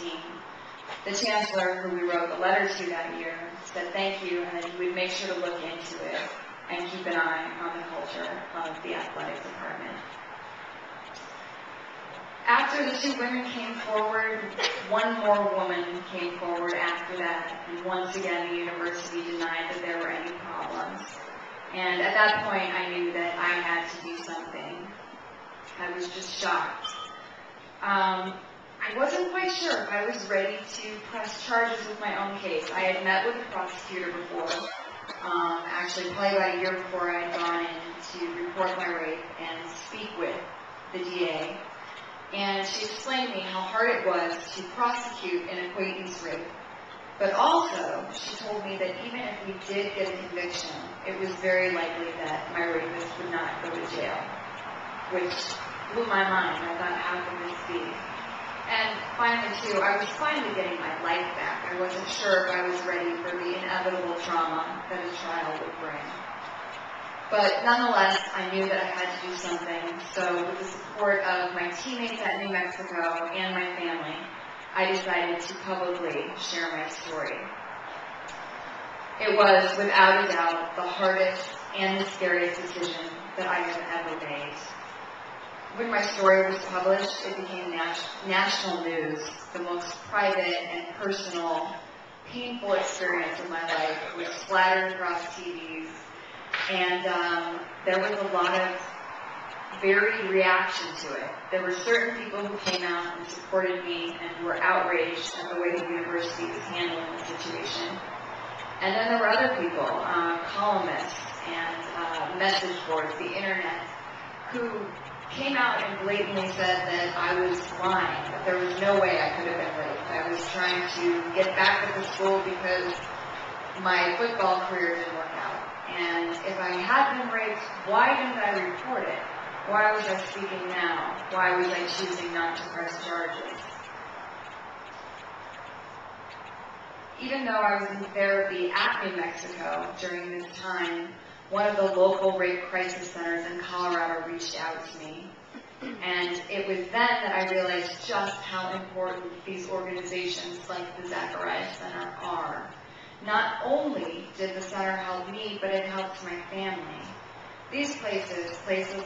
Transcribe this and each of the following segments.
team. The chancellor, who we wrote the letter to that year, said thank you, and that he would make sure to look into it and keep an eye on the culture of the athletic department. After the two women came forward, one more woman came forward after that, and once again the university denied that there were any problems. And at that point I knew that I had to do something. I was just shocked. I wasn't quite sure if I was ready to press charges with my own case. I had met with the prosecutor before, actually probably about a year before I had gone in to report my rape and speak with the DA. And she explained to me how hard it was to prosecute an acquaintance rape. But also, she told me that even if we did get a conviction, it was very likely that my rapist would not go to jail, which blew my mind. I thought, how could this be? And finally, too, I was finally getting my life back. I wasn't sure if I was ready for the inevitable trauma that a trial would bring. But nonetheless, I knew that I had to do something. So with the support of my teammates at New Mexico and my family, I decided to publicly share my story. It was, without a doubt, the hardest and the scariest decision that I have ever made. When my story was published, it became national news. The most private and personal, painful experience of my life was splattered across TVs, and there was a lot of varied reaction to it. There were certain people who came out and supported me and were outraged at the way the university was handling the situation. And then there were other people, columnists and message boards, the internet, who came out and blatantly said that I was lying, that there was no way I could have been raped. I was trying to get back at the school because my football career didn't work out. And if I had been raped, why didn't I report it? Why was I speaking now? Why was I choosing not to press charges? Even though I was in therapy at New Mexico during this time, one of the local rape crisis centers in Colorado reached out to me. And it was then that I realized just how important these organizations like the Zacharias Center are. Not only did the center help me, but it helped my family. These places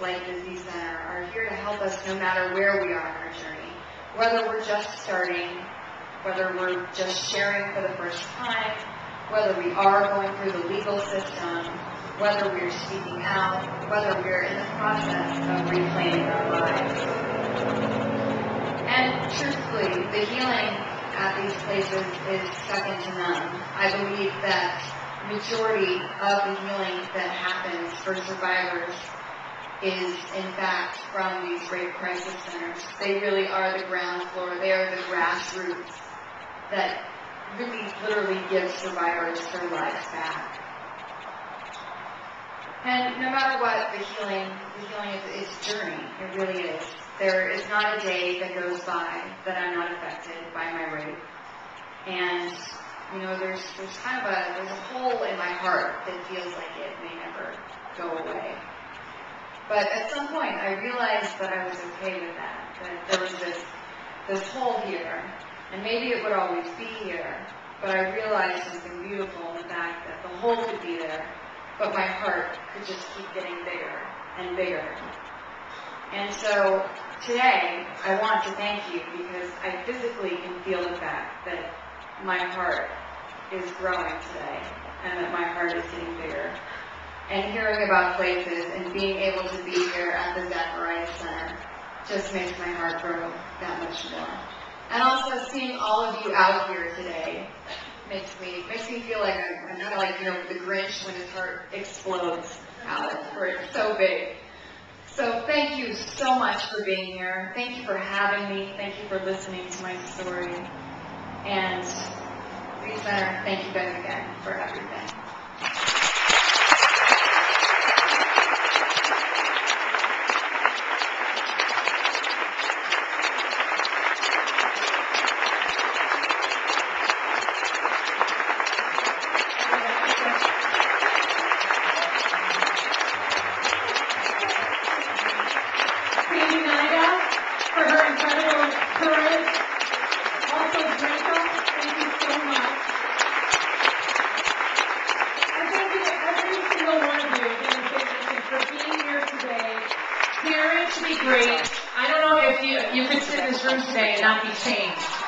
like the ZCenter, are here to help us no matter where we are on our journey. Whether we're just starting, whether we're just sharing for the first time, whether we are going through the legal system, whether we're speaking out, whether we're in the process of reclaiming our lives. And truthfully, the healing at these places is second to none. I believe that majority of the healing that happens for survivors is in fact from these rape crisis centers. They really are the ground floor. They are the grassroots that really literally give survivors their lives back. And no matter what, the healing is a journey. It really is. There is not a day that goes by that I'm not affected by my rape. And you know, there's kind of a hole in my heart that feels like it may never go away. But at some point, I realized that I was okay with that there was this hole here, and maybe it would always be here. But I realized something beautiful in the fact that the hole could be there, but my heart could just keep getting bigger and bigger. And so today, I want to thank you because I physically can feel the fact that my heart is growing today and that my heart is getting bigger. And hearing about places and being able to be here at the Zacharias Center just makes my heart grow that much more. And also seeing all of you out here today makes me feel like I'm kind of like, you know, the Grinch when his heart explodes out, where it's so big. So thank you so much for being here. Thank you for having me. Thank you for listening to my story. And ZCenter, thank you guys again for everything. Hnida for her incredible courage. Also be great. I don't know if you could sit in this room today and not be changed.